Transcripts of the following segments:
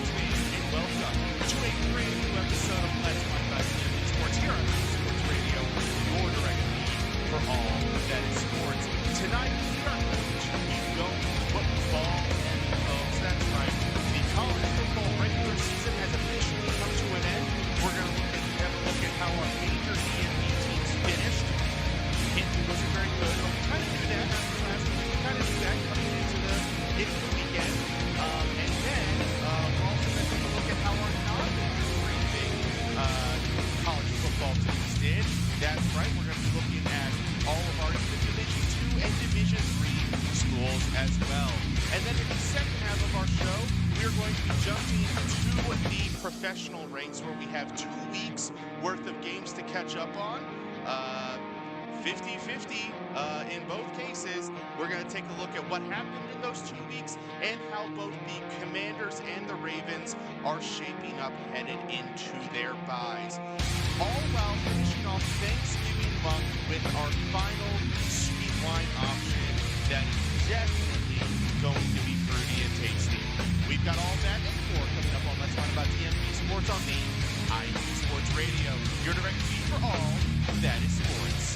and welcome to a brand new episode of Let's Talk About DMV Sports here on Sports Radio, your direct feed for all that is sports. Tonight, we are going to be going football and folks. That's right. The college football regular season has officially come to an end. We're going to have a look at how our major DMV teams finished. It wasn't very good, but we kind of knew that after last week. We kind of knew that coming into the weekend. And then we're also going to take a look at how our non-three big college football teams did. That's right. We're going to be looking at all of our Division II and Division III schools as well. And then in the second half of our show, we're going to be jumping to the professional ranks where we have 2 weeks worth of games to catch up on. 50-50 in both cases. We're going to take a look at what happened in those 2 weeks and how both the Commanders and the Ravens are shaping up headed into their byes. All while finishing off Thanksgiving month with our final sweet wine option that is definitely going to be fruity and tasty. We've got all that and more coming up on Let's Talk About DMV Sports on the IE Sports Radio, your direct feed for all that is sports.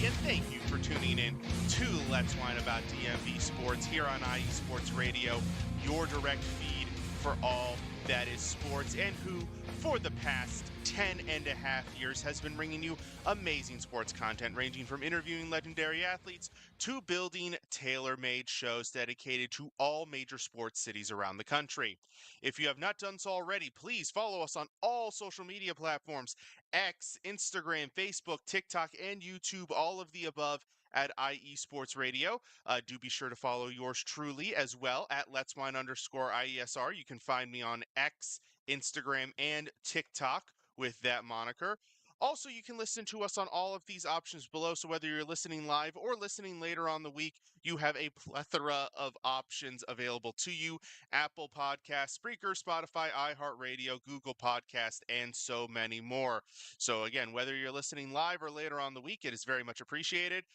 And thank you for tuning in to Let's Whine About DMV Sports here on IE Sports Radio, your direct feed for all that is sports, and who, for the past 10 and a half years, has been bringing you amazing sports content ranging from interviewing legendary athletes to building tailor-made shows dedicated to all major sports cities around the country. If you have not done so already, please follow us on all social media platforms: X, Instagram, Facebook, TikTok, and YouTube, all of the above at IE Sports Radio. Do be sure to follow yours truly as well at Let's Wine _IESR. You can find me on X, Instagram, and TikTok with that moniker. Also, you can listen to us on all of these options below, so whether you're listening live or listening later on the week, you have a plethora of options available to you: Apple Podcasts, Spreaker, Spotify, iHeartRadio, Google Podcast, and so many more. So again, whether you're listening live or later on the week, it is very much appreciated.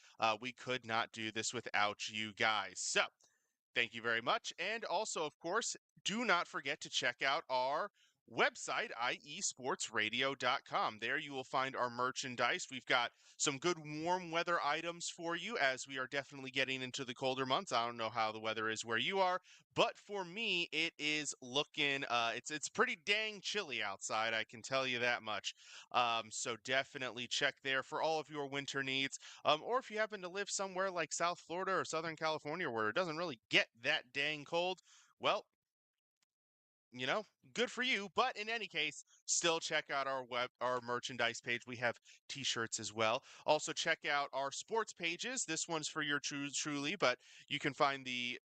We could not do this without you guys. So thank you very much. And also, of course, do not forget to check out our website, iesportsradio.com. There you will find our merchandise. We've got some good warm weather items for you, as we are definitely getting into the colder months. I don't know how the weather is where you are, but for me, it is looking, it's pretty dang chilly outside, I can tell you that much. So definitely check there for all of your winter needs. Or if you happen to live somewhere like South Florida or Southern California where it doesn't really get that dang cold, well, you know, good for you. But in any case, still check out our merchandise page. We have t-shirts as well. Also check out our sports pages. This one's for your truly, but you can find the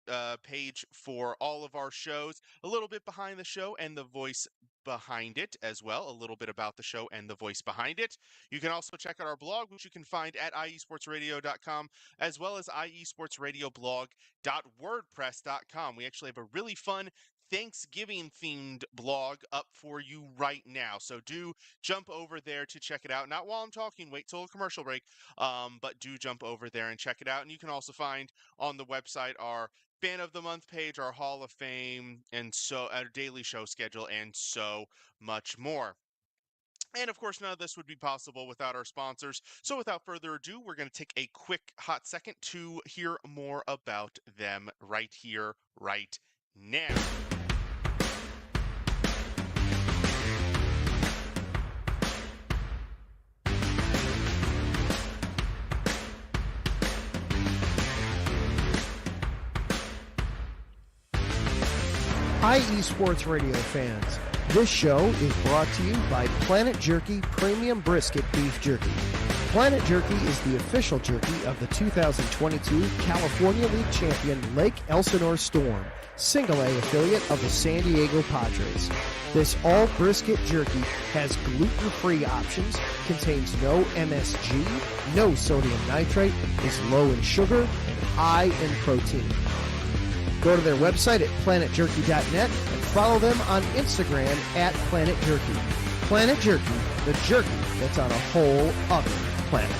page for all of our shows, a little bit behind the show and the voice behind it as well, a little bit about the show and the voice behind it. You can also check out our blog, which you can find at iesportsradio.com, as well as iesportsradioblog.wordpress.com. We actually have a really fun Thanksgiving themed blog up for you right now. So do jump over there to check it out. Not while I'm talking, wait till a commercial break, but do jump over there and check it out. And you can also find on the website our Fan of the Month page, our Hall of Fame, and so our daily show schedule, and so much more. And of course, none of this would be possible without our sponsors. So without further ado, we're going to take a quick hot second to hear more about them right here, right now. IE Sports Radio fans, this show is brought to you by Planet Jerky Premium Brisket Beef Jerky. Planet Jerky is the official jerky of the 2022 California League champion Lake Elsinore Storm, Single A affiliate of the San Diego Padres. This all brisket jerky has gluten-free options, contains no MSG, no sodium nitrate, is low in sugar, and high in protein. Go to their website at planetjerky.net and follow them on Instagram at Planet Jerky. Planet Jerky, the jerky that's on a whole other planet.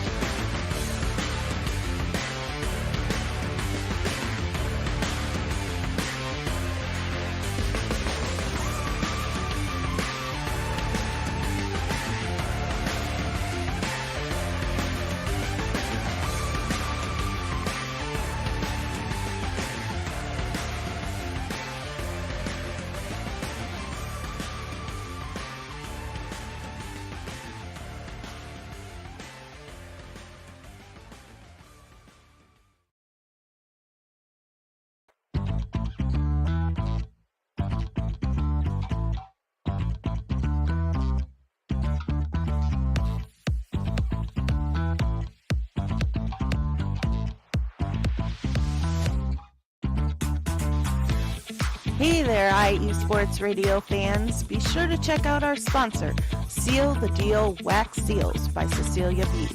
Hey there, IE Sports Radio fans. Be sure to check out our sponsor, Seal the Deal Wax Seals by Cecilia B.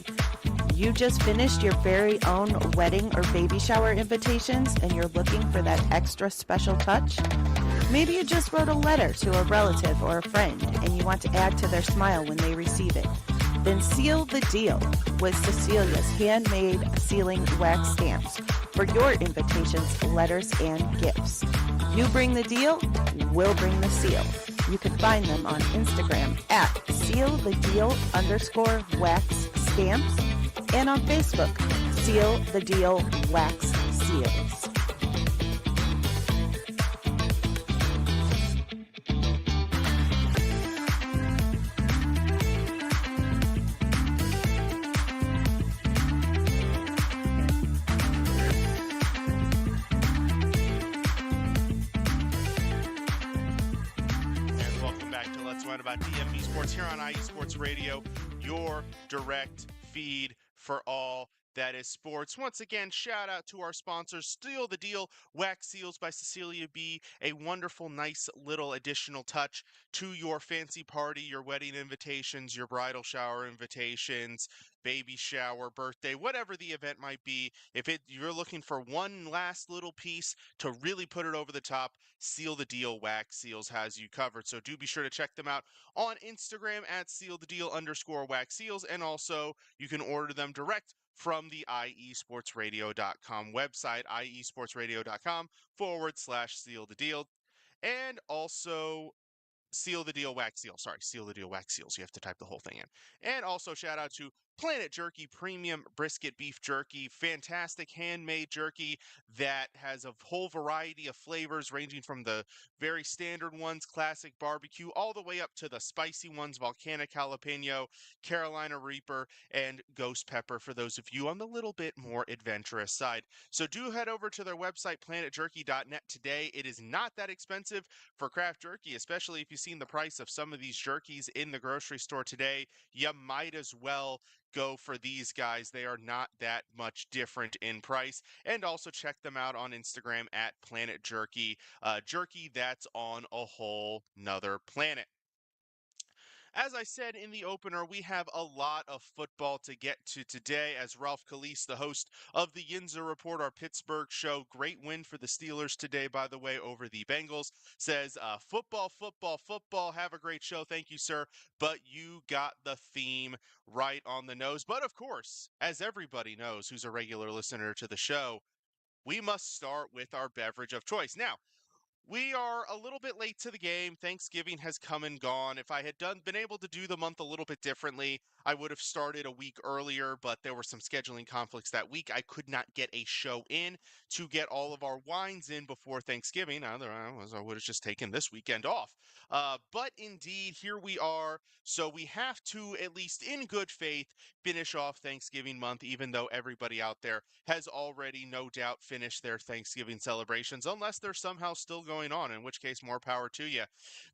You just finished your very own wedding or baby shower invitations and you're looking for that extra special touch? Maybe you just wrote a letter to a relative or a friend and you want to add to their smile when they receive it. Then seal the deal with Cecilia's handmade sealing wax stamps for your invitations, letters, and gifts. You bring the deal, we'll bring the seal. You can find them on Instagram at sealthedeal_wax stamps and on Facebook, Seal the Deal Wax Seals. About DMV Sports here on IE Sports Radio, your direct feed for all that is sports. Once again, shout out to our sponsors, Seal the Deal Wax Seals by Cecilia B. A wonderful, nice little additional touch to your fancy party, your wedding invitations, your bridal shower invitations, baby shower, birthday, whatever the event might be. If you're looking for one last little piece to really put it over the top, Seal the Deal Wax Seals has you covered. So do be sure to check them out on Instagram at sealthedeal_wax seals, and also you can order them direct from the iesportsradio.com website, iesportsradio.com/seal the deal, and also Seal the Deal Wax Seal. Sorry, Seal the Deal Wax Seals. You have to type the whole thing in. And also shout out to Planet Jerky Premium Brisket Beef Jerky. Fantastic handmade jerky that has a whole variety of flavors ranging from the very standard ones, classic barbecue, all the way up to the spicy ones, volcanic jalapeno, Carolina Reaper, and ghost pepper for those of you on the little bit more adventurous side. So do head over to their website, planetjerky.net today. It is not that expensive for craft jerky, especially if you've seen the price of some of these jerkies in the grocery store today. You might as well go for these guys. They are not that much different in price. And also check them out on Instagram at Planet Jerky, jerky that's on a whole nother planet. As I said in the opener, we have a lot of football to get to today as Ralph Calise, the host of the Yinzer Report, our Pittsburgh show, great win for the Steelers today, by the way, over the Bengals, says, football, football, football, have a great show. Thank you, sir. But you got the theme right on the nose. But of course, as everybody knows who's a regular listener to the show, we must start with our beverage of choice. Now, we are a little bit late to the game. Thanksgiving has come and gone. If I had been able to do the month a little bit differently, I would have started a week earlier, but there were some scheduling conflicts that week. I could not get a show in to get all of our wines in before Thanksgiving. Otherwise, I would have just taken this weekend off. But indeed, here we are. So we have to, at least in good faith, finish off Thanksgiving month, even though everybody out there has already, no doubt, finished their Thanksgiving celebrations, unless they're somehow still going going on, in which case, more power to you.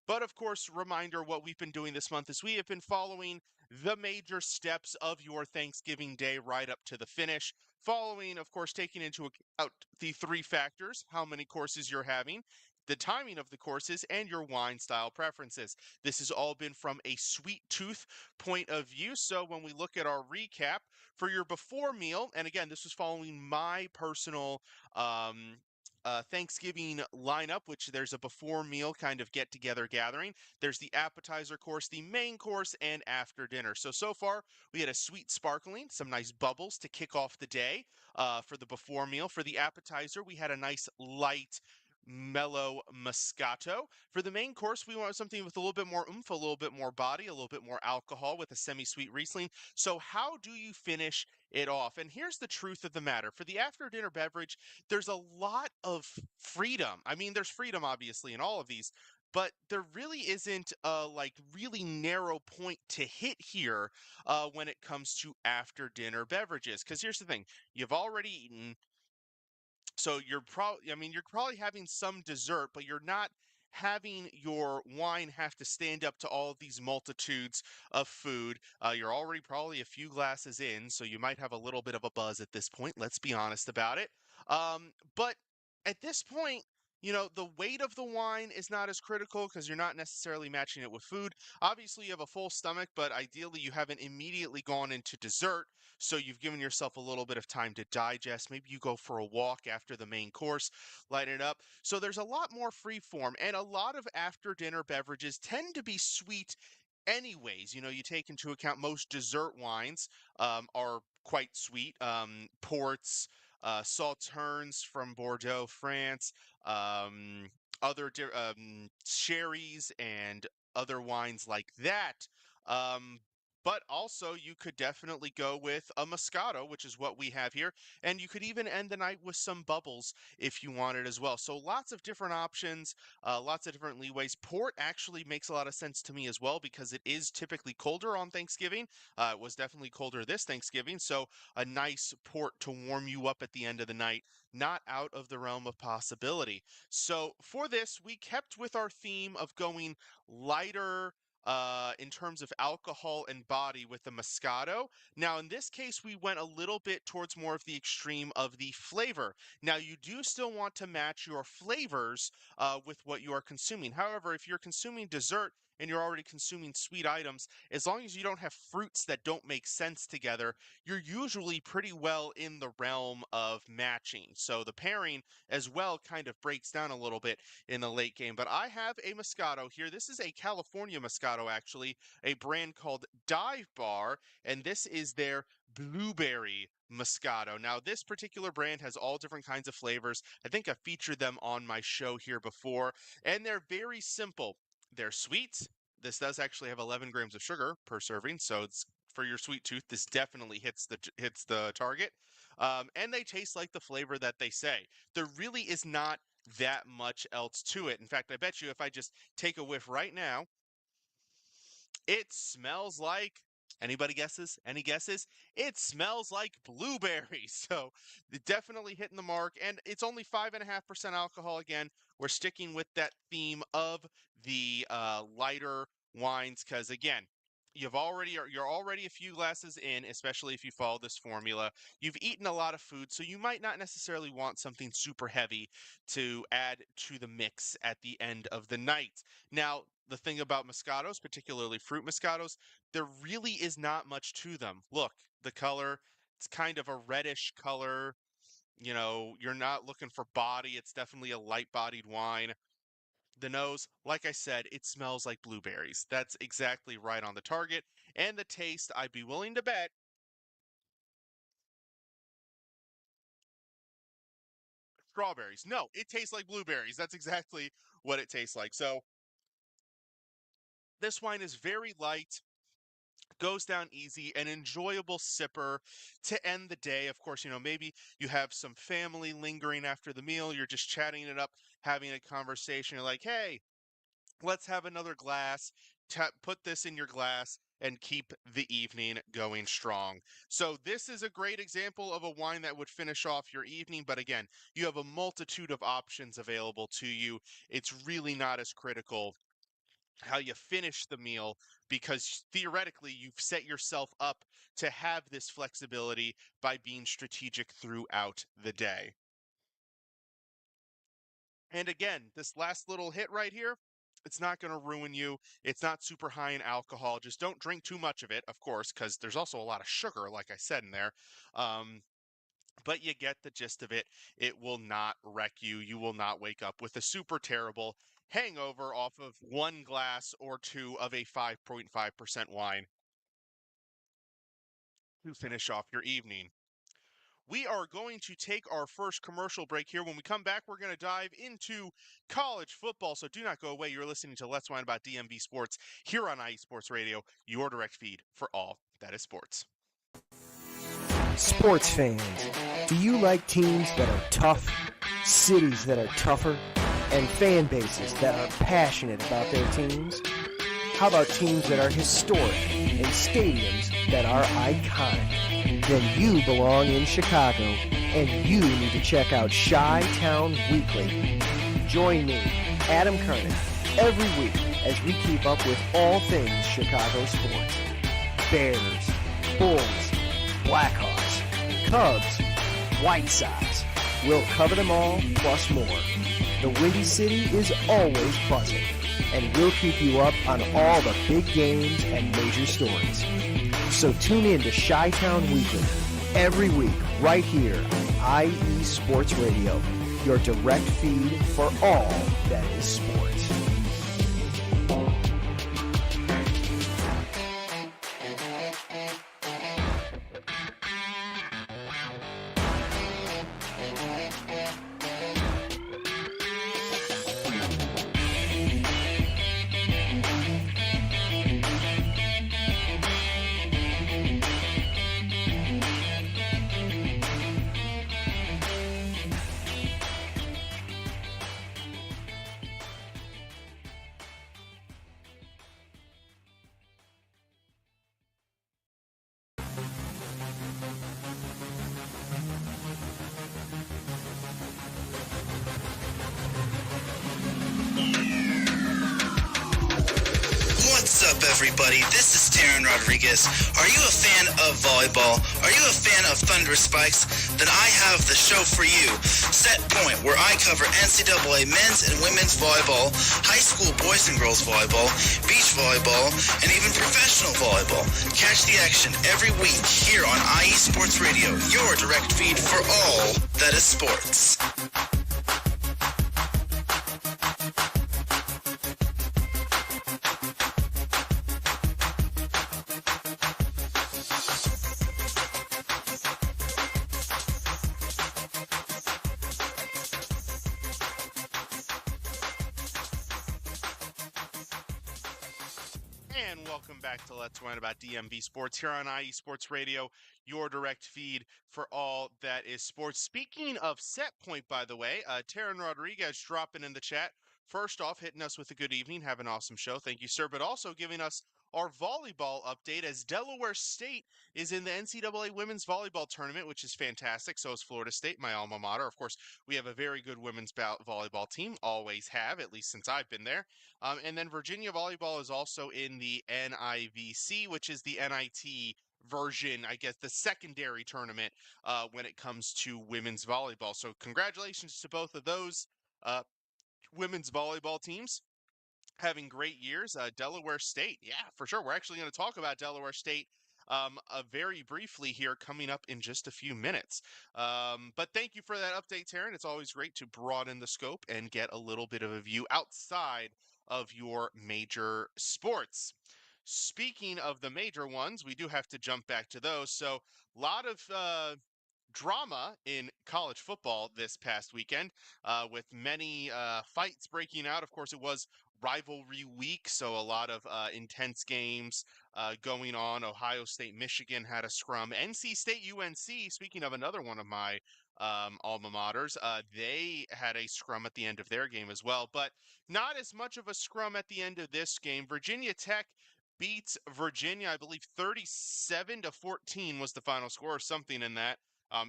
But of course, reminder what we've been doing this month is we have been following the major steps of your Thanksgiving Day right up to the finish. Following, of course, taking into account the three factors: how many courses you're having, the timing of the courses, and your wine style preferences. This has all been from a sweet tooth point of view. So when we look at our recap for your before meal, and again, this was following my personal Thanksgiving lineup, which there's a before meal kind of get together gathering. There's the appetizer course, the main course, and after dinner. So far, we had a sweet sparkling, some nice bubbles to kick off the day for the before meal. For the appetizer, we had a nice light mellow Moscato. For the main course, we want something with a little bit more oomph, a little bit more body, a little bit more alcohol with a semi-sweet Riesling. So how do you finish it off? And here's the truth of the matter. For the after dinner beverage, there's a lot of freedom. I mean, there's freedom obviously in all of these, but there really isn't a really narrow point to hit here when it comes to after dinner beverages. Because here's the thing: you've already eaten, so you're probably having some dessert, but you're not having your wine have to stand up to all of these multitudes of food. You're already probably a few glasses in, so you might have a little bit of a buzz at this point. Let's be honest about it. But at this point, the weight of the wine is not as critical because you're not necessarily matching it with food. Obviously, you have a full stomach, but ideally, you haven't immediately gone into dessert. So you've given yourself a little bit of time to digest. Maybe you go for a walk after the main course, lighten it up. So there's a lot more free form, and a lot of after dinner beverages tend to be sweet anyways. You take into account most dessert wines are quite sweet. Ports, sauternes from Bordeaux, France, um, sherries, and other wines like that. Um, but also, you could definitely go with a Moscato, which is what we have here. And you could even end the night with some bubbles if you wanted as well. So lots of different options, lots of different leeways. Port actually makes a lot of sense to me as well because it is typically colder on Thanksgiving. It was definitely colder this Thanksgiving. So a nice port to warm you up at the end of the night, not out of the realm of possibility. So for this, we kept with our theme of going lighter in terms of alcohol and body with the Moscato. Now, in this case, we went a little bit towards more of the extreme of the flavor. Now, you do still want to match your flavors with what you are consuming. However, if you're consuming dessert and you're already consuming sweet items, as long as you don't have fruits that don't make sense together, you're usually pretty well in the realm of matching. So the pairing as well kind of breaks down a little bit in the late game. But I have a Moscato here. This is a California Moscato, actually, a brand called Dive Bar, and this is their blueberry Moscato. Now, this particular brand has all different kinds of flavors. I think I've featured them on my show here before, and they're very simple. They're sweet. This does actually have 11 grams of sugar per serving, so it's for your sweet tooth. This definitely hits the target, and they taste like the flavor that they say. There really is not that much else to it. In fact, I bet you if I just take a whiff right now, it smells like, anybody guesses? Any guesses? It smells like blueberry. So definitely hitting the mark. And it's only 5.5% alcohol. Again, we're sticking with that theme of the lighter wines because, again, you're already a few glasses in, especially if you follow this formula. You've eaten a lot of food, so you might not necessarily want something super heavy to add to the mix at the end of the night. Now, the thing about Moscatos, particularly fruit Moscatos, there really is not much to them. Look, the color, it's kind of a reddish color. You're not looking for body. It's definitely a light-bodied wine. The nose, like I said, it smells like blueberries. That's exactly right on the target. And the taste, I'd be willing to bet, strawberries. No, it tastes like blueberries. That's exactly what it tastes like. So this wine is very light, goes down easy, an enjoyable sipper to end the day. Of course, maybe you have some family lingering after the meal. You're just chatting it up, having a conversation. You're like, hey, let's have another glass. put this in your glass and keep the evening going strong. So this is a great example of a wine that would finish off your evening. But again, you have a multitude of options available to you. It's really not as critical how you finish the meal, because theoretically you've set yourself up to have this flexibility by being strategic throughout the day. And again, this last little hit right here, it's not going to ruin you. It's not super high in alcohol. Just don't drink too much of it, of course, because there's also a lot of sugar, like I said in there. Um, but you get the gist of it. It will not wreck you. You will not wake up with a super terrible hangover off of one glass or two of a 5.5% wine to finish off your evening. We are going to take our first commercial break here. When we come back, we're going to dive into college football. So do not go away. You're listening to Let's Wine About DMV Sports here on IE Sports Radio, your direct feed for all that is sports. Sports fans, do you like teams that are tough, cities that are tougher, and fan bases that are passionate about their teams? How about teams that are historic and stadiums that are iconic? Then you belong in Chicago, and you need to check out Chi-Town Weekly. Join me, Adam Kernan, every week as we keep up with all things Chicago sports. Bears, Bulls, Blackhawks, Cubs, White Sox. We'll cover them all, plus more. The Windy City is always buzzing, and we'll keep you up on all the big games and major stories. So tune in to Chi-Town Weekly every week right here on IE Sports Radio, your direct feed for all that is sports. Everybody, this is Taryn Rodriguez. Are you a fan of volleyball? Are you a fan of Thunder Spikes? Then I have the show for you, Set Point, where I cover NCAA men's and women's volleyball, high school boys and girls volleyball, beach volleyball, and even professional volleyball. Catch the action every week here on IE Sports Radio, your direct feed for all that is sports. And welcome back to Let's Wine About DMV Sports here on IE Sports Radio, your direct feed for all that is sports. Speaking of Set Point, by the way, Taryn Rodriguez dropping in the chat. First off, hitting us with a good evening. Have an awesome show. Thank you, sir. But also giving us our volleyball update, as Delaware State is in the NCAA women's volleyball tournament, which is fantastic. So is Florida State, my alma mater. Of course, we have a very good women's volleyball team, always have, at least since I've been there. And then Virginia volleyball is also in the NIVC, which is the NIT version, I guess, the secondary tournament when it comes to women's volleyball. So congratulations to both of those women's volleyball teams. Having great years. Delaware State, yeah, for sure. We're actually going to talk about Delaware State very briefly here coming up in just a few minutes. But thank you for that update, Taryn. It's always great to broaden the scope and get a little bit of a view outside of your major sports. Speaking of the major ones, we do have to jump back to those. So a lot of drama in college football this past weekend with many fights breaking out. Of course, it was rivalry week, so a lot of intense games going on. Ohio State, Michigan had a scrum. NC State, UNC, speaking of another one of my alma maters. They had a scrum at the end of their game as well, but not as much of a scrum at the end of this game. Virginia Tech beats Virginia, I believe 37-14 was the final score, or something in that.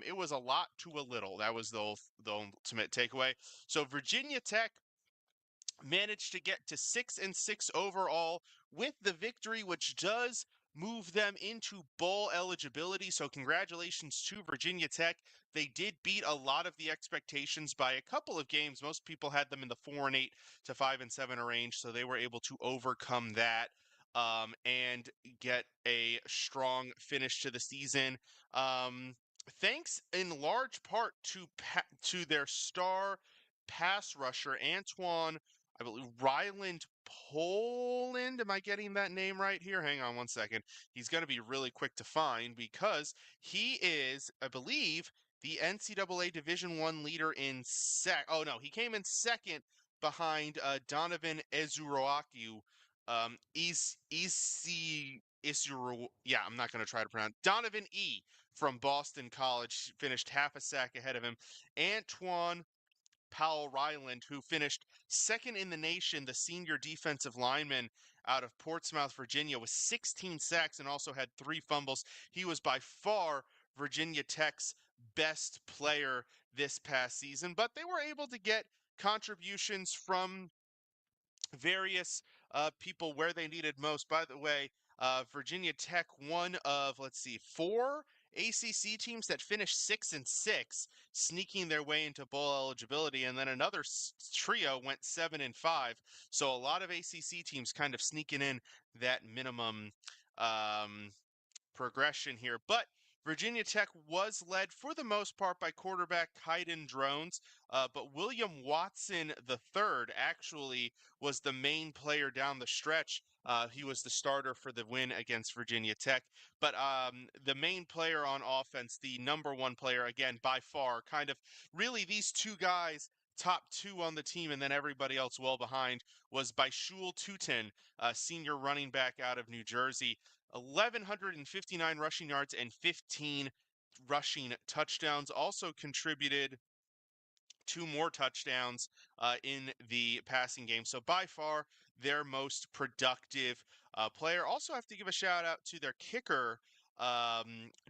It was a lot to a little. That was the ultimate takeaway. So Virginia Tech managed to get to 6-6 overall with the victory, which does move them into bowl eligibility. So congratulations to Virginia Tech. They did beat a lot of the expectations by a couple of games. Most people had them in the 4-8 to 5-7 range, so they were able to overcome that and get a strong finish to the season. Thanks in large part to their star pass rusher Antoine, I believe, Ryland Poland. Am I getting that name right here? Hang on one second. He's going to be really quick to find because he is, I believe, the NCAA Division I leader in Oh no, he came in second behind Donovan Ezuroaku. Yeah, I'm not going to try to pronounce. Donovan E. from Boston College finished half a sack ahead of him. Antoine Powell Ryland, who finished second in the nation, the senior defensive lineman out of Portsmouth, Virginia, with 16 sacks and also had 3 fumbles. He was by far Virginia Tech's best player this past season, but they were able to get contributions from various people where they needed most. By the way, Virginia Tech, one of, let's see, 4 ACC teams that finished 6-6, sneaking their way into bowl eligibility, and then another trio went 7-5. So a lot of ACC teams kind of sneaking in that minimum progression here. But Virginia Tech was led for the most part by quarterback Kaiden Drones, but William Watson III actually was the main player down the stretch. He was the starter for the win against Virginia Tech. But the main player on offense, the number 1 player, again, by far, kind of really these 2 guys, top 2 on the team, and then everybody else well behind, was Baishul Tutin, senior running back out of New Jersey. 1,159 rushing yards and 15 rushing touchdowns. Also contributed 2 more touchdowns in the passing game. So by far their most productive player. Also have to give a shout out to their kicker,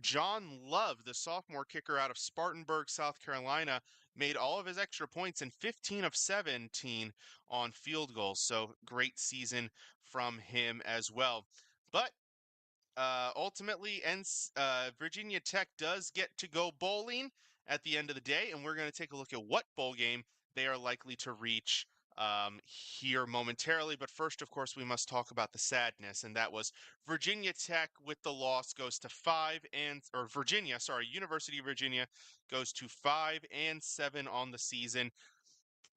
John Love, the sophomore kicker out of Spartanburg, South Carolina, made all of his extra points in 15 of 17 on field goals. So great season from him as well. But ultimately, Virginia Tech does get to go bowling at the end of the day, and we're going to take a look at what bowl game they are likely to reach here momentarily. But first, of course, we must talk about the sadness, and that was Virginia Tech with the loss goes to University of Virginia goes to 5-7 on the season.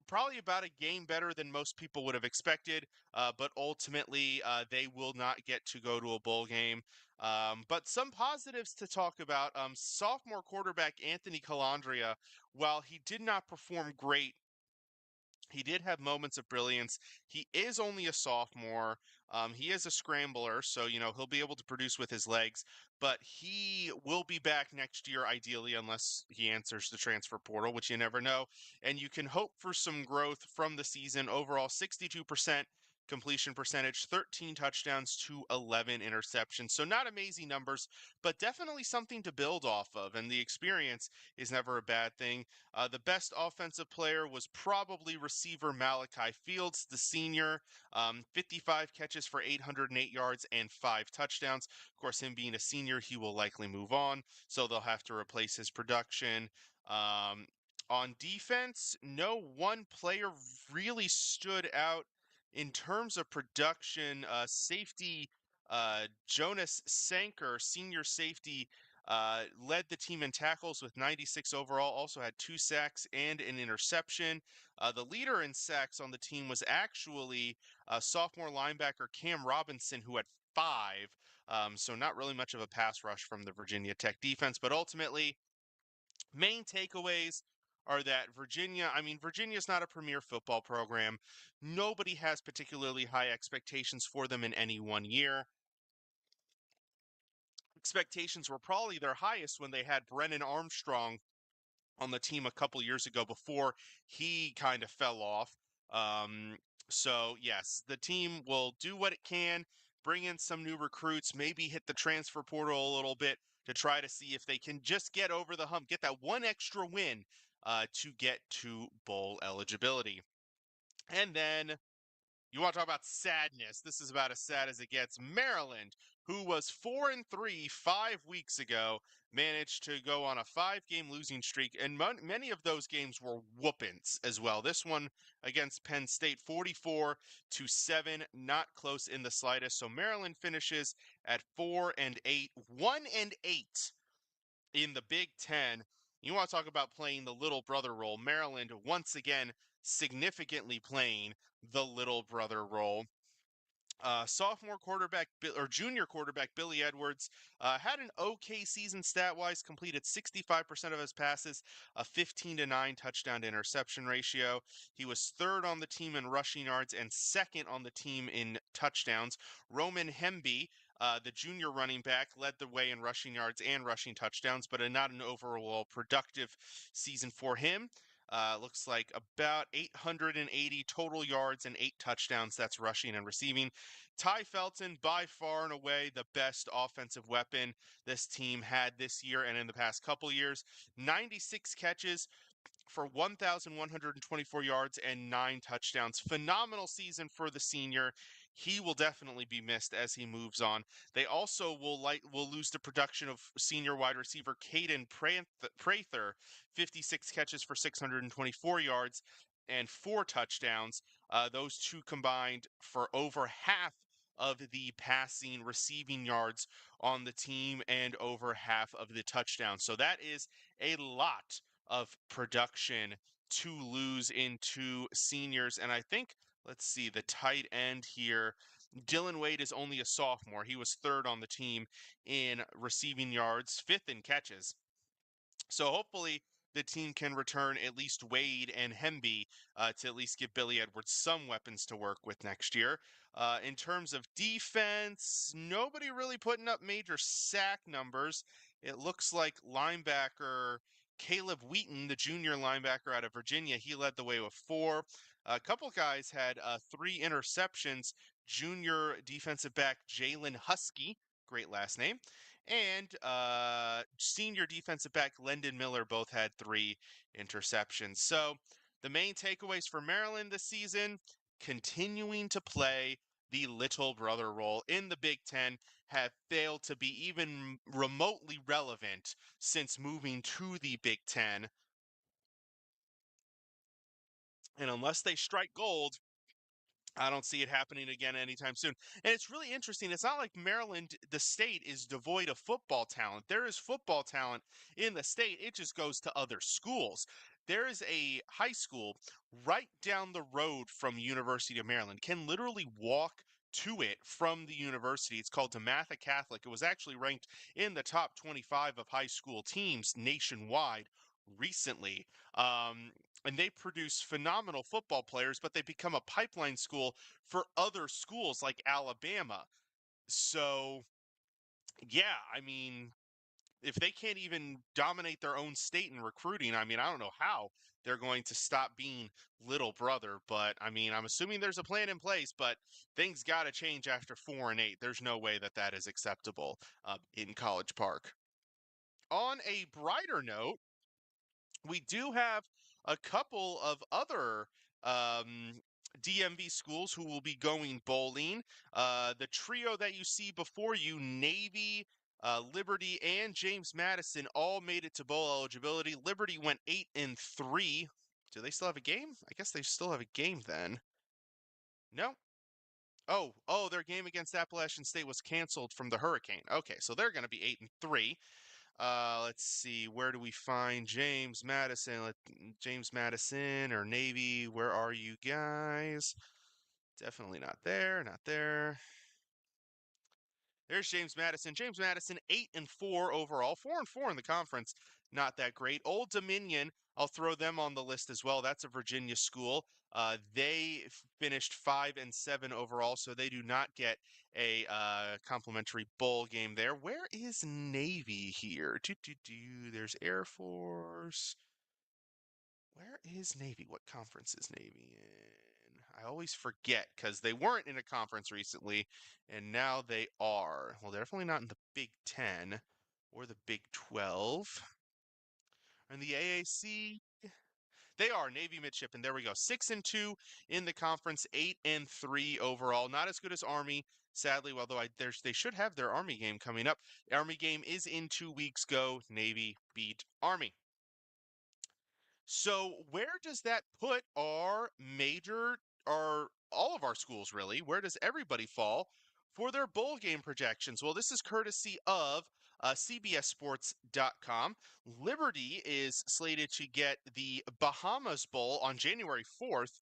Probably about a game better than most people would have expected, but ultimately they will not get to go to a bowl game. But some positives to talk about. Sophomore quarterback Anthony Calandria, while he did not perform great, he did have moments of brilliance. He is only a sophomore. He is a scrambler, so he'll be able to produce with his legs. But he will be back next year, ideally, unless he answers the transfer portal, which you never know. And you can hope for some growth from the season. Overall, 62% completion percentage, 13 touchdowns to 11 interceptions. So not amazing numbers, but definitely something to build off of. And the experience is never a bad thing. The best offensive player was probably receiver Malachi Fields, the senior. 55 catches for 808 yards and 5 touchdowns. Of course, him being a senior, he will likely move on, so they'll have to replace his production. On defense, no one player really stood out in terms of production. Safety Jonas Sanker, senior safety, led the team in tackles with 96 overall, also had 2 sacks and an interception. The leader in sacks on the team was actually sophomore linebacker Cam Robinson, who had 5. So not really much of a pass rush from the Virginia Tech defense, but ultimately, main takeaways are that Virginia's not a premier football program. Nobody has particularly high expectations for them in any one year. Expectations were probably their highest when they had Brennan Armstrong on the team a couple years ago before he kind of fell off. So, yes, the team will do what it can, bring in some new recruits, maybe hit the transfer portal a little bit to try to see if they can just get over the hump, get that one extra win to get to bowl eligibility. And then you want to talk about sadness? This is about as sad as it gets. Maryland, who was 4-3 5 weeks ago, managed to go on a 5-game losing streak, and many of those games were whoopings as well. This one against Penn State, 44-7, not close in the slightest. So Maryland finishes at 4-8, 1-8 in the Big Ten. You want to talk about playing the little brother role? Maryland once again significantly playing the little brother role. Sophomore quarterback or junior quarterback Billy Edwards had an okay season stat-wise, completed 65% of his passes, a 15-9 touchdown to interception ratio. He was third on the team in rushing yards and second on the team in touchdowns. Roman Hemby, the junior running back, led the way in rushing yards and rushing touchdowns, but not an overall productive season for him. Looks like about 880 total yards and 8 touchdowns. That's rushing and receiving. Ty Felton, by far and away, the best offensive weapon this team had this year and in the past couple years. 96 catches for 1,124 yards and 9 touchdowns. Phenomenal season for the senior. He will definitely be missed as he moves on. They also will lose the production of senior wide receiver Caden Prather, 56 catches for 624 yards and 4 touchdowns. Those two combined for over half of the passing receiving yards on the team and over half of the touchdowns. So that is a lot of production to lose into seniors. And I think, let's see, the tight end here, Dylan Wade is only a sophomore. He was third on the team in receiving yards, fifth in catches. So hopefully the team can return at least Wade and Hemby to at least give Billy Edwards some weapons to work with next year. In terms of defense, nobody really putting up major sack numbers. It looks like linebacker Caleb Wheaton, the junior linebacker out of Virginia, he led the way with 4. A couple guys had 3 interceptions. Junior defensive back Jalen Husky, great last name, and senior defensive back Lendon Miller both had 3 interceptions. So the main takeaways for Maryland this season: continuing to play the little brother role in the Big Ten, have failed to be even remotely relevant since moving to the Big Ten. And unless they strike gold, I don't see it happening again anytime soon. And it's really interesting. It's not like Maryland, the state, is devoid of football talent. There is football talent in the state. It just goes to other schools. There is a high school right down the road from University of Maryland. Can literally walk to it from the university. It's called DeMatha Catholic. It was actually ranked in the top 25 of high school teams nationwide recently. And they produce phenomenal football players, but they become a pipeline school for other schools like Alabama. So, yeah, I mean, if they can't even dominate their own state in recruiting, I mean, I don't know how they're going to stop being little brother. But I mean, I'm assuming there's a plan in place, but things got to change after 4-8. There's no way that that is acceptable in College Park. On a brighter note, we do have a couple of other DMV schools who will be going bowling. The trio that you see before you, Navy, Liberty, and James Madison, all made it to bowl eligibility. Liberty went 8-3. Do they still have a game? I guess they still have a game then. No? Oh, their game against Appalachian State was canceled from the hurricane. Okay, so they're going to be 8-3. Let's see. Where do we find James Madison? James Madison or Navy. Where are you guys? Definitely not there. Not there. There's James Madison. James Madison, 8-4 overall, 4-4 in the conference. Not that great. Old Dominion, I'll throw them on the list as well. That's a Virginia school. They finished 5-7 overall, so they do not get a complimentary bowl game there. Where is Navy here? There's Air Force. Where is Navy? What conference is Navy in? I always forget because they weren't in a conference recently, and now they are. Well, they're definitely not in the Big Ten or the Big 12. And the AAC, they are Navy midshipmen. There we go. 6-2 in the conference, 8-3 overall. Not as good as Army, sadly. Although they should have their Army game coming up. Army game is in 2 weeks. Go Navy beat Army. So where does that put our all of our schools really? Where does everybody fall for their bowl game projections? Well, this is courtesy of CBSSports.com. Liberty is slated to get the Bahamas Bowl on January 4th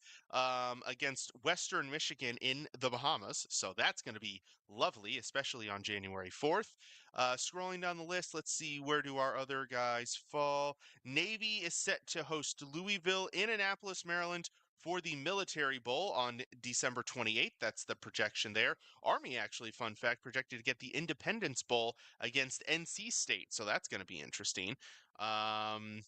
against Western Michigan in the Bahamas. So that's going to be lovely, especially on January 4th. Scrolling down the list, let's see, where do our other guys fall? Navy is set to host Louisville in Annapolis, Maryland for the Military Bowl on December 28th. That's the projection there. Army, actually, fun fact, projected to get the Independence Bowl against NC State. So that's going to be interesting. Let's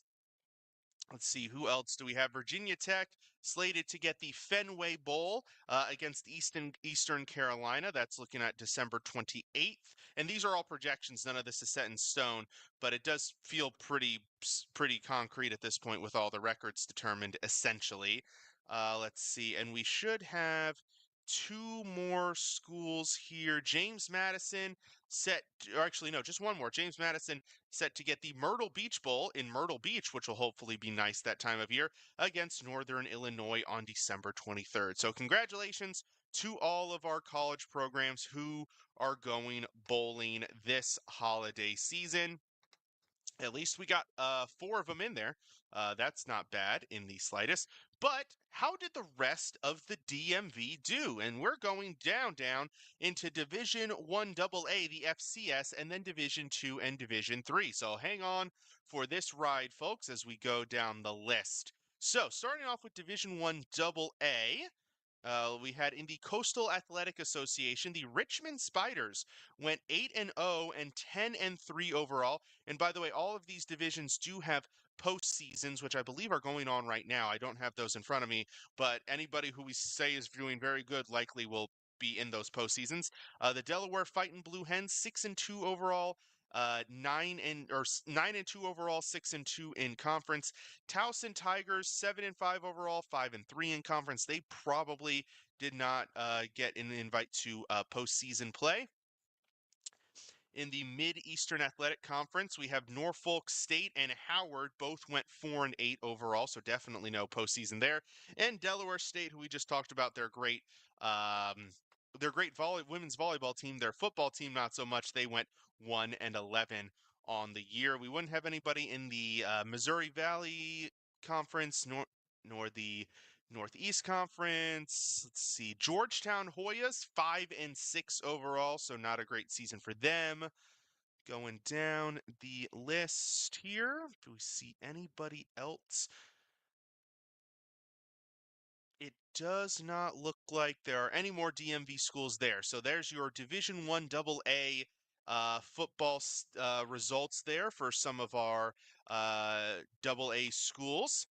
see, who else do we have? Virginia Tech slated to get the Fenway Bowl against Eastern Carolina. That's looking at December 28th. And these are all projections. None of this is set in stone, but it does feel pretty concrete at this point with all the records determined, essentially. Let's see, and we should have two more schools here. James Madison or actually, no, just one more. James Madison set to get the Myrtle Beach Bowl in Myrtle Beach, which will hopefully be nice that time of year, against Northern Illinois on December 23rd. So congratulations to all of our college programs who are going bowling this holiday season. At least we got 4 of them in there. That's not bad in the slightest. But how did the rest of the DMV do? And we're going down into Division 1 AA, the FCS, and then Division 2 and Division 3. So hang on for this ride, folks, as we go down the list. So starting off with Division 1 AA, we had in the Coastal Athletic Association, the Richmond Spiders went 8-0 and 10-3 overall. And by the way, all of these divisions do have postseasons, which I believe are going on right now. I don't have those in front of me, but anybody who we say is doing very good likely will be in those postseasons. The Delaware Fighting Blue Hens 6-2 overall. 9-2 overall, 6-2 in conference. Towson Tigers 7-5 overall, 5-3 in conference. They probably did not get an invite to postseason play. In the Mid-Eastern Athletic Conference, we have Norfolk State and Howard both went 4-8 overall, so definitely no postseason there. And Delaware State, who we just talked about, their great women's volleyball team, their football team not so much. They went 1-11 on the year. We wouldn't have anybody in the Missouri Valley Conference nor the Northeast Conference. Let's see. Georgetown Hoyas 5-6 overall, so not a great season for them. Going down the list here, do we see anybody else? It does not look like there are any more DMV schools there. So there's your Division 1 AA football results there for some of our AA schools.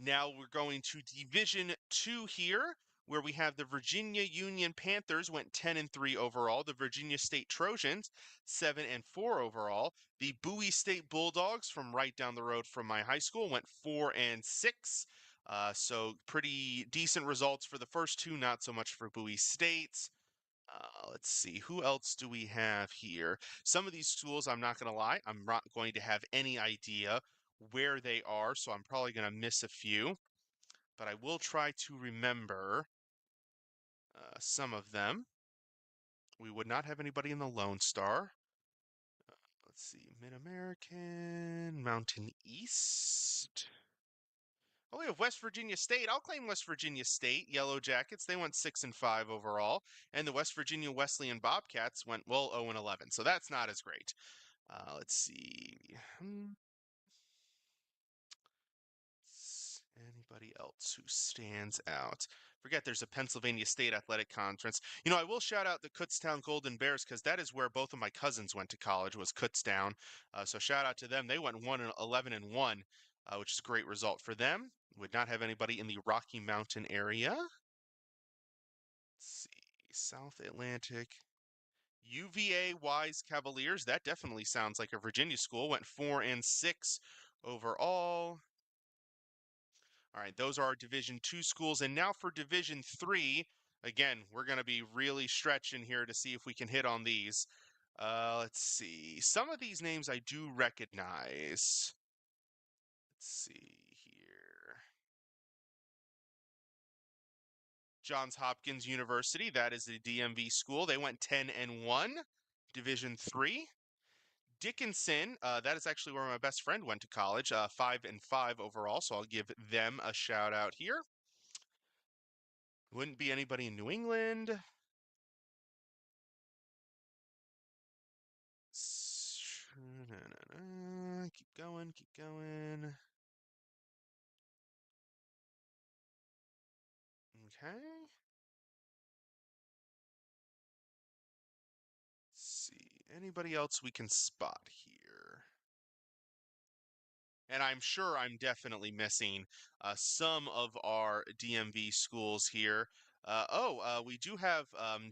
Now we're going to Division 2 here, where we have the Virginia Union Panthers went 10-3 overall. The Virginia State Trojans 7-4 overall. The Bowie State Bulldogs, from right down the road from my high school, went 4-6. So pretty decent results for the first two, not so much for Bowie State. Let's see, who else do we have here? Some of these schools, I'm not going to lie, I'm not going to have any idea where they are, so I'm probably going to miss a few. But I will try to remember some of them. We would not have anybody in the Lone Star. Let's see, Mid-American, Mountain East. Oh, we have West Virginia State. I'll claim West Virginia State. Yellow Jackets, they went 6-5 overall. And the West Virginia Wesleyan Bobcats went, well, 0-11. So that's not as great. Let's see. Anybody else who stands out? Forget there's a Pennsylvania State Athletic Conference. You know, I will shout out the Kutztown Golden Bears because that is where both of my cousins went to college, was Kutztown. So shout out to them. They went 1-11-1. which is a great result for them. Would not have anybody in the Rocky Mountain area. Let's see, South Atlantic. UVA Wise Cavaliers, that definitely sounds like a Virginia school, went 4-6 overall. All right, those are our Division II schools. And now for Division III, again, we're going to be really stretching here to see if we can hit on these. Let's see. Some of these names I do recognize. Let's see here. Johns Hopkins University, that is a DMV school. They went 10-1, Division III. Dickinson, that is actually where my best friend went to college, 5-5 overall, so I'll give them a shout out here. Wouldn't be anybody in New England. Keep going, keep going. Okay. Let's see, anybody else we can spot here? And I'm sure I'm definitely missing some of our DMV schools here. We do have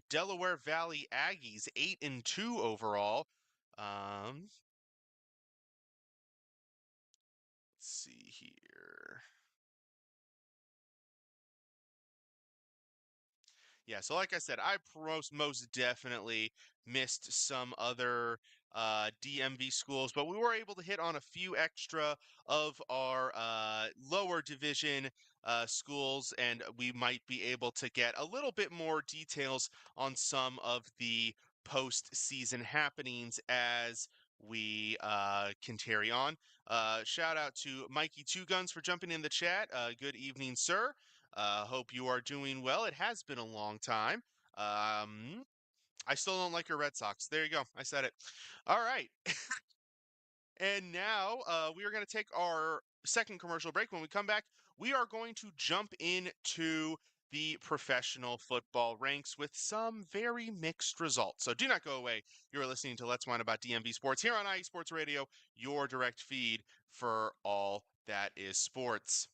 Delaware Valley Aggies, 8-2 overall. Let's see here. Yeah, so like I said, I most definitely missed some other DMV schools, but we were able to hit on a few extra of our lower division schools, and we might be able to get a little bit more details on some of the postseason happenings as we can carry on. Shout out to Mikey Two Guns for jumping in the chat. Good evening, sir. Hope you are doing well. It has been a long time. I still don't like your Red Sox. There you go. I said it. All right. And now we are going to take our second commercial break. When we come back, we are going to jump into the professional football ranks with some very mixed results. So do not go away. You're listening to Let's Whine About DMV Sports here on IE Sports Radio, your direct feed for all that is sports.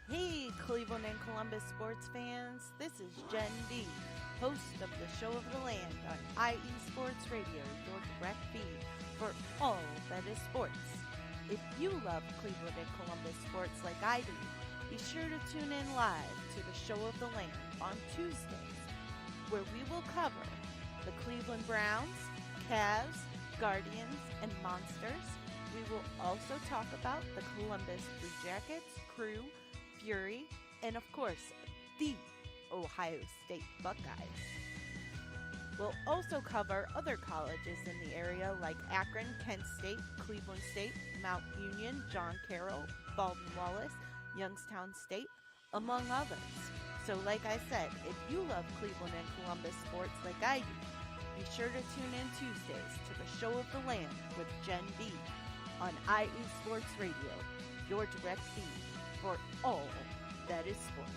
Hey, Cleveland and Columbus sports fans. This is Jen D, host of the Show of the Land on IE Sports Radio, your direct feed for all that is sports. If you love Cleveland and Columbus sports like I do, be sure to tune in live to the Show of the Land on Tuesdays, where we will cover the Cleveland Browns, Cavs, Guardians, and Monsters. We will also talk about the Columbus Blue Jackets, Crew, Fury, and of course, the Ohio State Buckeyes. We'll also cover other colleges in the area like Akron, Kent State, Cleveland State, Mount Union, John Carroll, Baldwin Wallace, Youngstown State, among others. So like I said, if you love Cleveland and Columbus sports like I do, be sure to tune in Tuesdays to the Show of the Land with Jen B on IE Sports Radio, your direct feed for all that is sports.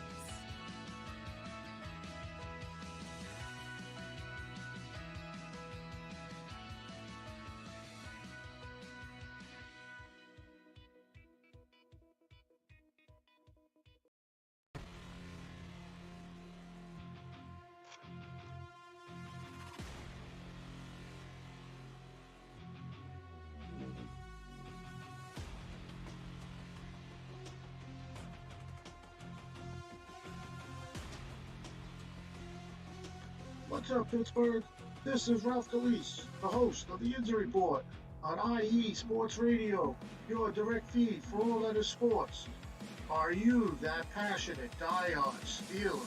What's up, Pittsburgh? This is Ralph Calise, the host of the Injury Report on IE Sports Radio, your direct feed for all that is sports. Are you that passionate diehard Steelers,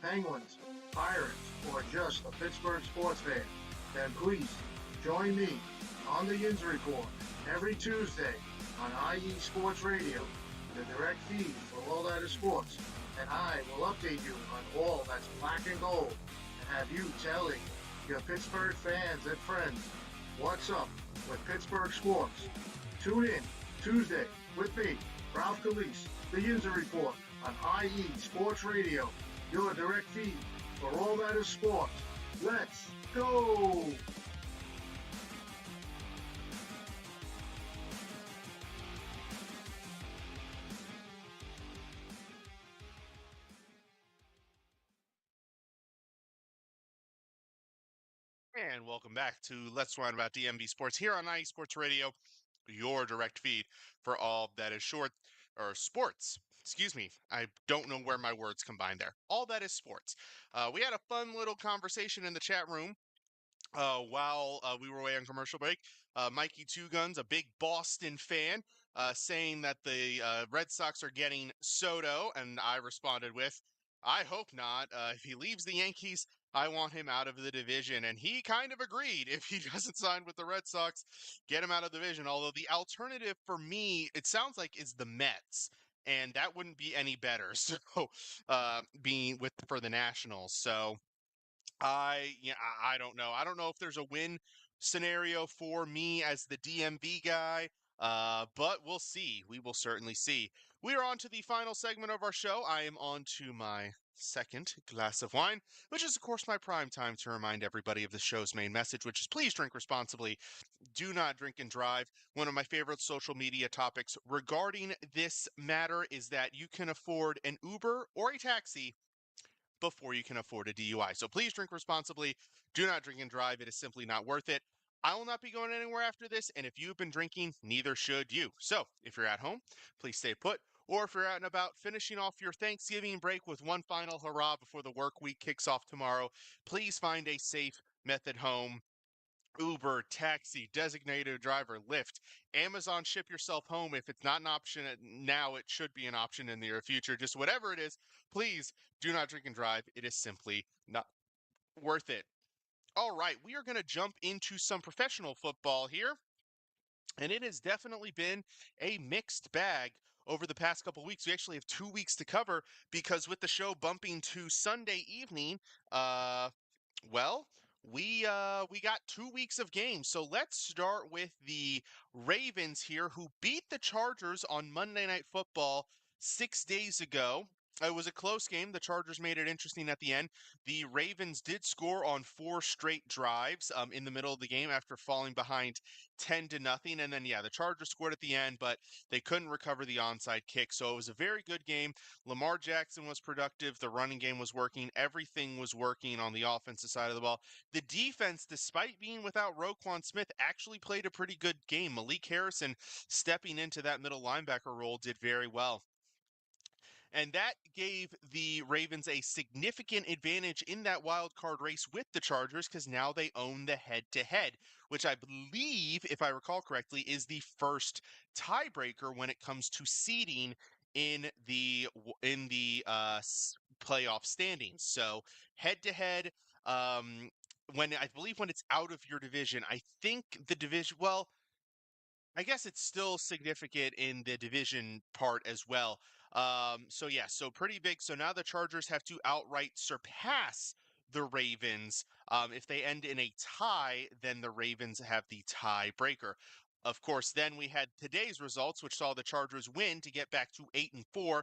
Penguins, Pirates, or just a Pittsburgh sports fan? Then please join me on the Injury Report every Tuesday on IE Sports Radio, the direct feed for all that is sports, and I will update you on all that's black and gold. Have you telling your Pittsburgh fans and friends. What's up with Pittsburgh sports? Tune in Tuesday with me, Ralph Calise, the Yinzer Report on IE Sports Radio, your direct feed for all that is sports. Let's go! And welcome back to Let's Learn About DMV Sports here on IE Sports Radio, your direct feed for all that is short or sports. Excuse me. I don't know where my words combine there. All that is sports. We had a fun little conversation in the chat room while we were away on commercial break. Mikey Two Guns, a big Boston fan, saying that the Red Sox are getting Soto, and I responded with, I hope not. If he leaves the Yankees, I want him out of the division. And he kind of agreed. If he doesn't sign with the Red Sox, get him out of the division. Although the alternative for me, it sounds like, is the Mets. And that wouldn't be any better. So being with for the Nationals. So I don't know. I don't know if there's a win scenario for me as the DMV guy, but we'll see. We will certainly see. We are on to the final segment of our show. I am on to my second glass of wine, which is, of course, my prime time to remind everybody of the show's main message, which is please drink responsibly. Do not drink and drive. One of my favorite social media topics regarding this matter is that you can afford an Uber or a taxi before you can afford a DUI. So please drink responsibly. Do not drink and drive. It is simply not worth it. I will not be going anywhere after this, and if you've been drinking, neither should you. So if you're at home, please stay put. Or if you're out and about finishing off your Thanksgiving break with one final hurrah before the work week kicks off tomorrow, please find a safe method home. Uber, taxi, designated driver, Lyft, Amazon ship yourself home. If it's not an option now, it should be an option in the near future. Just whatever it is, please do not drink and drive. It is simply not worth it. All right, we are going to jump into some professional football here. And it has definitely been a mixed bag over the past couple weeks. We actually have 2 weeks to cover because with the show bumping to Sunday evening, well, we got 2 weeks of games. So let's start with the Ravens here, who beat the Chargers on Monday Night Football 6 days ago. It was a close game. The Chargers made it interesting at the end. The Ravens did score on 4 straight drives in the middle of the game after falling behind 10-0. And then, yeah, the Chargers scored at the end, but they couldn't recover the onside kick. So it was a very good game. Lamar Jackson was productive. The running game was working. Everything was working on the offensive side of the ball. The defense, despite being without Roquan Smith, actually played a pretty good game. Malik Harrison stepping into that middle linebacker role did very well. And that gave the Ravens a significant advantage in that wild card race with the Chargers because now they own the head-to-head, which I believe, if I recall correctly, is the first tiebreaker when it comes to seeding in the playoff standings. So head-to-head, when I believe when it's out of your division, I think the division, well, I guess it's still significant in the division part as well. So yeah, so pretty big. So now the Chargers have to outright surpass the Ravens. If they end in a tie, then the Ravens have the tiebreaker. Of course, then we had today's results, which saw the Chargers win to get back to 8-4,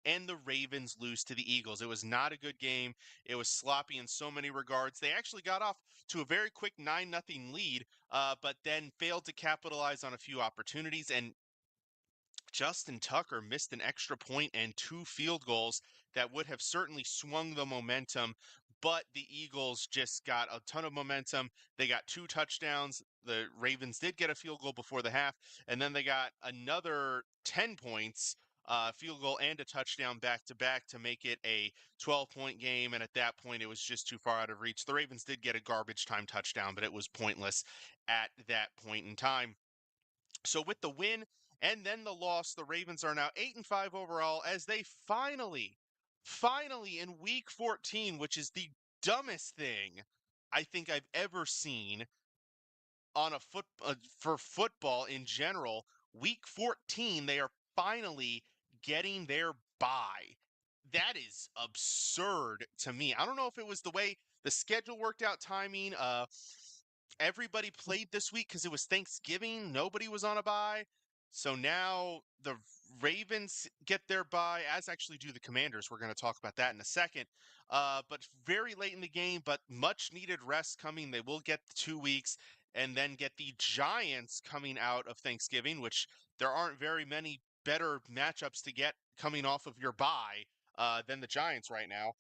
and the Ravens lose to the Eagles. It was not a good game. It was sloppy in so many regards. They actually got off to a very quick 9-0 lead, but then failed to capitalize on a few opportunities. And Justin Tucker missed an extra point and 2 field goals that would have certainly swung the momentum, but the Eagles just got a ton of momentum. They got 2 touchdowns. The Ravens did get a field goal before the half, and then they got another 10 points, field goal and a touchdown back-to-back to make it a 12-point game, and at that point, it was just too far out of reach. The Ravens did get a garbage time touchdown, but it was pointless at that point in time. So with the win and then the loss, the Ravens are now 8-5 overall as they finally in week 14, which is the dumbest thing I think I've ever seen on a for football in general, week 14, they are finally getting their bye. that is absurd to me. I don't know if it was the way the schedule worked out timing. Everybody played this week because it was Thanksgiving. Nobody was on a bye. So now the Ravens get their bye, as actually do the Commanders. We're going to talk about that in a second. But very late in the game, but much needed rest coming. They will get the 2 weeks and then get the Giants coming out of Thanksgiving, which there aren't very many better matchups to get coming off of your bye than the Giants right now.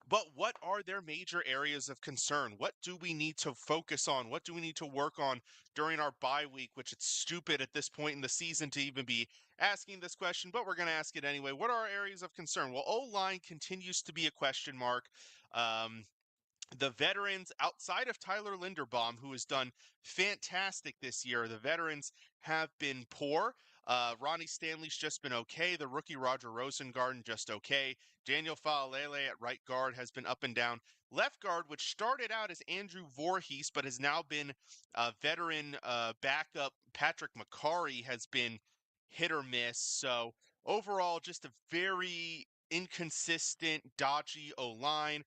But what are their major areas of concern? What do we need to focus on? What do we need to work on during our bye week, which it's stupid at this point in the season to even be asking this question, but we're going to ask it anyway. What are our areas of concern? Well, O-line continues to be a question mark. The veterans outside of Tyler Linderbaum, who has done fantastic this year, the veterans have been poor. Ronnie Stanley's just been okay. The rookie Roger Rosengarten just okay. Daniel Faalele at right guard has been up and down. Left guard, which started out as Andrew Voorhees, but has now been veteran backup Patrick McCarry, has been hit or miss. So overall, just a very inconsistent, dodgy O-line.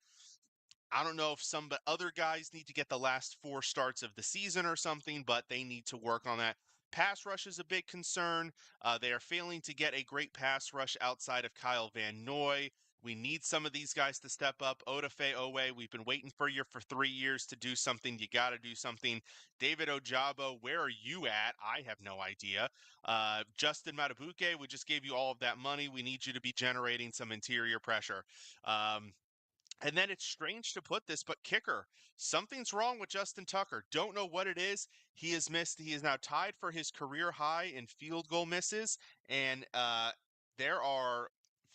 I don't know if some other guys need to get the last 4 starts of the season or something, but they need to work on that. Pass rush is a big concern. They are failing to get a great pass rush outside of Kyle Van Noy. We need some of these guys to step up. Odafe Owe, we've been waiting for you for 3 years to do something. You got to do something. David Ojabo, where are you at? I have no idea. Justin Matabuke, we just gave you all of that money. We need you to be generating some interior pressure. And then it's strange to put this, but kicker. Something's wrong with Justin Tucker. Don't know what it is. He has missed. He is now tied for his career high in field goal misses. And there are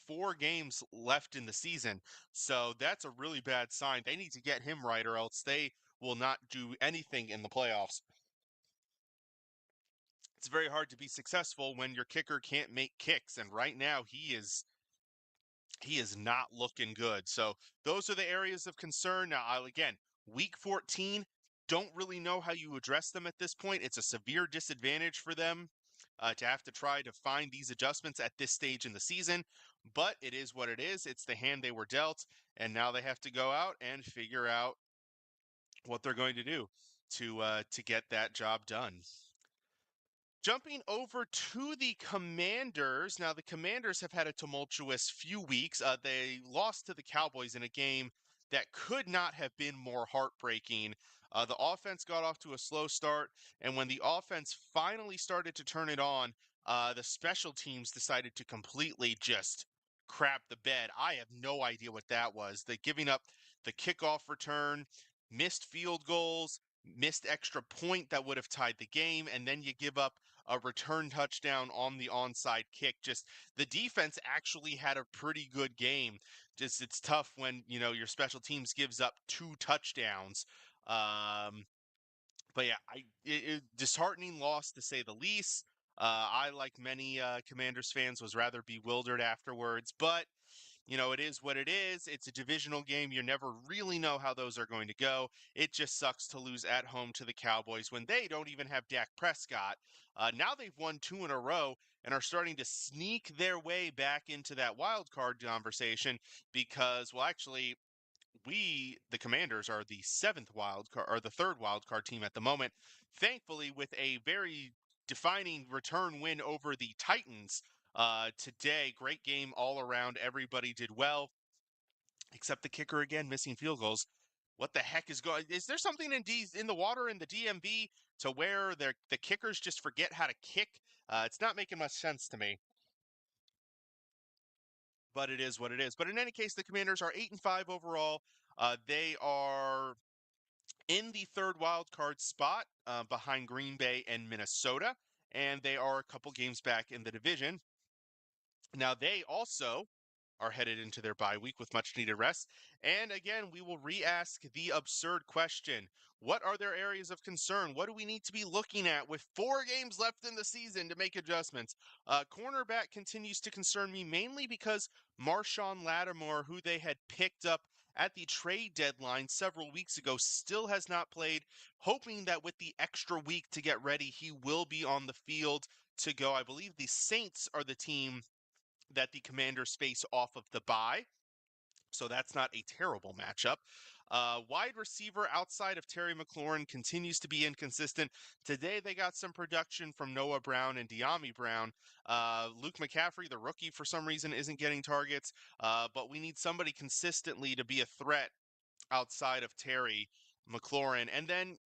4 games left in the season. So that's a really bad sign. They need to get him right, or else they will not do anything in the playoffs. It's very hard to be successful when your kicker can't make kicks. And right now he is not looking good. So those are the areas of concern. Now, again, week 14, don't really know how you address them at this point. It's a severe disadvantage for them to have to try to find these adjustments at this stage in the season. But it is what it is. It's the hand they were dealt. And now they have to go out and figure out what they're going to do to get that job done. Jumping over to the Commanders. Now, the Commanders have had a tumultuous few weeks. They lost to the Cowboys in a game that could not have been more heartbreaking. The offense got off to a slow start, and when the offense finally started to turn it on, the special teams decided to completely just crap the bed. I have no idea what that was. They giving up the kickoff return, missed field goals, missed extra point that would have tied the game, and then you give up a return touchdown on the onside kick. Just the defense actually had a pretty good game. Just it's tough when, your special teams gives up 2 touchdowns. But yeah, disheartening loss to say the least. I, like many Commanders fans, was rather bewildered afterwards, but it is what it is. It's a divisional game. You never really know how those are going to go. It just sucks to lose at home to the Cowboys when they don't even have Dak Prescott. Now they've won 2 in a row and are starting to sneak their way back into that wild card conversation because, well, actually, the Commanders, are the 7th wild card, or the 3rd wild card team at the moment. Thankfully, with a very defining return win over the Titans today. Great game all around. Everybody did well, except the kicker again, missing field goals. What the heck is going? Is there something in the water in the DMV to where the kickers just forget how to kick? It's not making much sense to me. But it is what it is. But in any case, the Commanders are 8-5 overall. They are in the 3rd wild card spot behind Green Bay and Minnesota, and they are a couple games back in the division. Now, they also are headed into their bye week with much needed rest. And again, we will re-ask the absurd question. What are their areas of concern? What do we need to be looking at with 4 games left in the season to make adjustments? Cornerback continues to concern me mainly because Marshawn Lattimore, who they had picked up at the trade deadline several weeks ago, still has not played, hoping that with the extra week to get ready, he will be on the field to go. I believe the Saints are the team that the Commanders face off of the bye. So that's not a terrible matchup. Wide receiver outside of Terry McLaurin continues to be inconsistent. Today they got some production from Noah Brown and De'Ami Brown. Luke McCaffrey, the rookie, for some reason isn't getting targets. But we need somebody consistently to be a threat outside of Terry McLaurin. And then,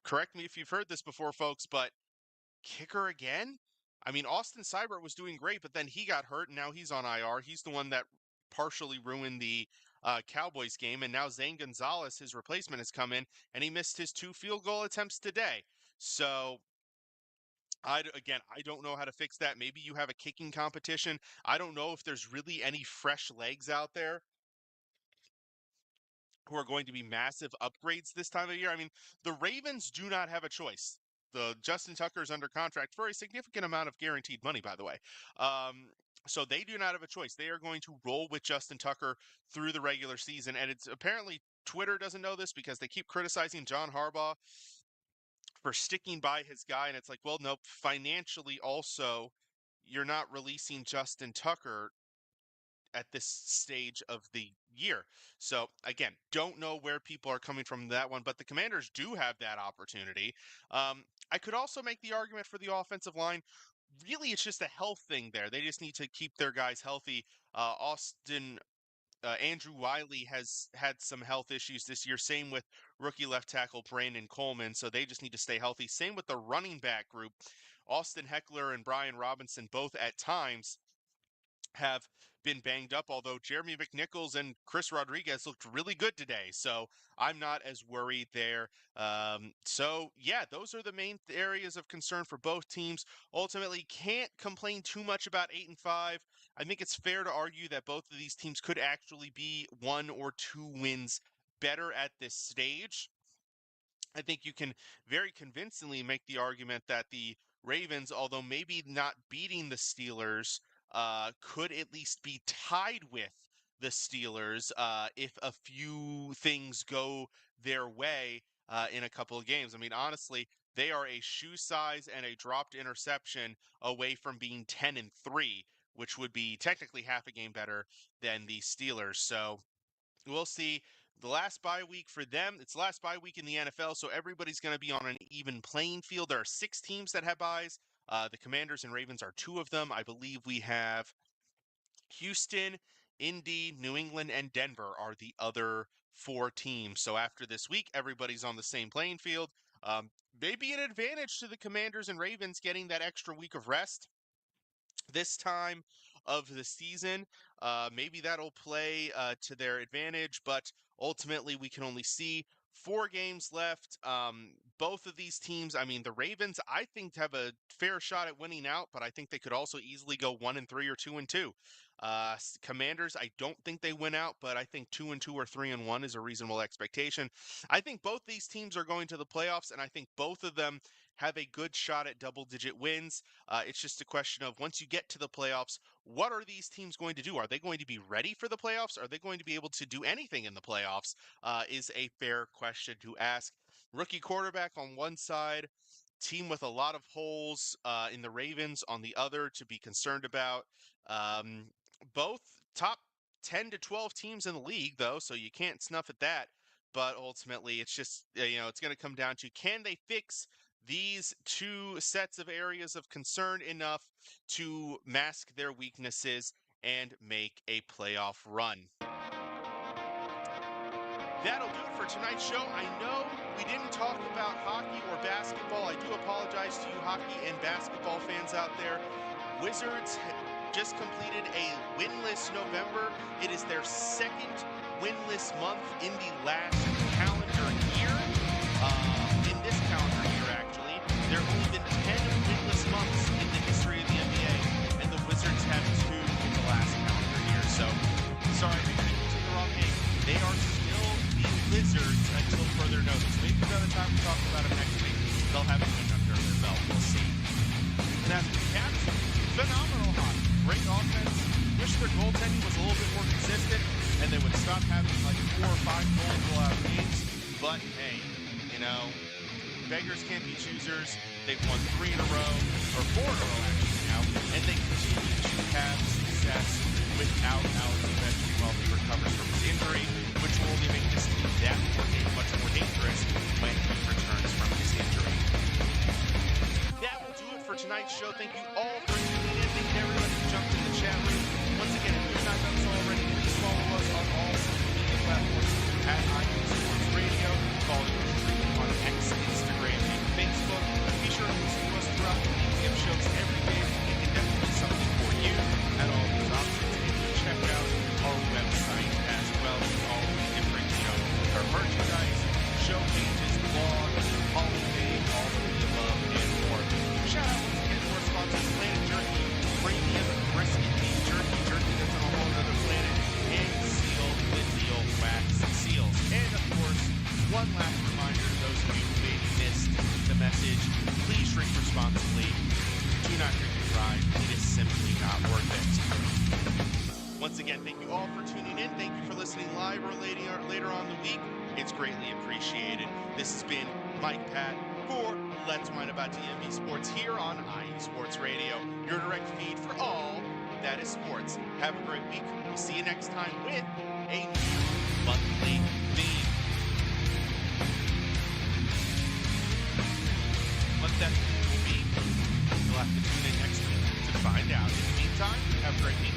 correct me if you've heard this before, folks, but kicker again? I mean, Austin Seibert was doing great, but then he got hurt, and now he's on IR. He's the one that partially ruined the Cowboys game, and now Zane Gonzalez, his replacement, has come in, and he missed his 2 field goal attempts today. So, I don't know how to fix that. Maybe you have a kicking competition. I don't know if there's really any fresh legs out there who are going to be massive upgrades this time of year. I mean, the Ravens do not have a choice. The Justin Tucker is under contract for a significant amount of guaranteed money, by the way. So they do not have a choice. They are going to roll with Justin Tucker through the regular season. And it's apparently Twitter doesn't know this because they keep criticizing John Harbaugh for sticking by his guy. And it's like, well, nope, financially also, you're not releasing Justin Tucker at this stage of the year. So again, don't know where people are coming from that one, but the Commanders do have that opportunity. I could also make the argument for the offensive line. Really, it's just a health thing there. They just need to keep their guys healthy. Andrew Wiley has had some health issues this year. Same with rookie left tackle Brandon Coleman. So they just need to stay healthy. Same with the running back group. Austin Heckler and Brian Robinson both at times have been banged up, although Jeremy McNichols and Chris Rodriguez looked really good today. So I'm not as worried there. So yeah, those are the main areas of concern for both teams. Ultimately, can't complain too much about 8-5. I think it's fair to argue that both of these teams could actually be 1 or 2 wins better at this stage. I think you can very convincingly make the argument that the Ravens, although maybe not beating the Steelers, could at least be tied with the Steelers if a few things go their way in a couple of games. I mean, honestly, they are a shoe size and a dropped interception away from being 10-3, which would be technically half a game better than the Steelers. So we'll see. The last bye week for them, it's the last bye week in the NFL, so everybody's going to be on an even playing field. There are 6 teams that have byes. The Commanders and Ravens are 2 of them. I believe we have Houston, Indy, New England, and Denver are the other 4 teams. So after this week, everybody's on the same playing field. Maybe an advantage to the Commanders and Ravens getting that extra week of rest this time of the season. Maybe that'll play to their advantage, but ultimately we can only see 4 games left. Both of these teams, I mean, the Ravens, I think, have a fair shot at winning out, but I think they could also easily go 1-3 or 2-2. Commanders, I don't think they win out, but I think 2-2 or 3-1 is a reasonable expectation. I think both these teams are going to the playoffs, and I think both of them have a good shot at double-digit wins. It's just a question of once you get to the playoffs, what are these teams going to do? Are they going to be ready for the playoffs? Are they going to be able to do anything in the playoffs? Is a fair question to ask. Rookie quarterback on one side, team with a lot of holes in the Ravens on the other to be concerned about. Both top 10 to 12 teams in the league, though, so you can't snuff at that. But ultimately, it's just, it's going to come down to, can they fix these 2 sets of areas of concern enough to mask their weaknesses and make a playoff run? That'll do it for tonight's show. I know we didn't talk about hockey or basketball. I do apologize to you hockey and basketball fans out there. Wizards just completed a winless November. It is their 2nd winless month in the last calendar year. In this calendar year, actually. There have only been 10 winless months in the history of the NBA, and the Wizards have 2 in the last calendar year. So, sorry, I keep using the wrong name. They are still the Wizards until further notice. Maybe another time we talk about them next week, they'll have a win under their belt. We'll see. And as for the Caps, phenomenal hockey. Great offense. Wish their goaltending was a little bit more consistent, and they would stop having like 4 or 5 goal out games. But hey, beggars can't be choosers. They've won 3 in a row, or 4 in a row actually now. now, and they continue to have success without Alex Ovechkin while he recovers from his injury, which will only make this team that much more dangerous when he returns from his injury. That will do it for tonight's show. Thank you all for tuning in. Thank you everyone who jumped in the chat room. Once again, if you've not done so already, please follow us on all social media platforms at IU Sports Radio. Follow the stream on X, Instagram, and Facebook. Be sure to listen to us throughout the week. We have shows every day. We can definitely do something for you at all these options. And check out our website as well with all of the different, our merchandise, show pages, blogs, Hall of Fame, all of the above, and more. Shout out once again to our sponsor, Planet Jerky, premium brisket beef jerky that's on a whole other planet, and Seal the Deal Wax Seals. And of course, one last reminder to those of you who maybe missed the message, please drink responsibly. Do not drink and drive. It is simply not worth it. Once again, thank you all for tuning in. Thank you for listening live or later on the week. It's greatly appreciated. This has been Mike Patt for Let's Whine About DMV Sports here on IU Sports Radio, your direct feed for all that is sports. Have a great week. We'll see you next time with a new monthly theme. What that will be, you'll have to tune in next week to find out. In the meantime, have a great week.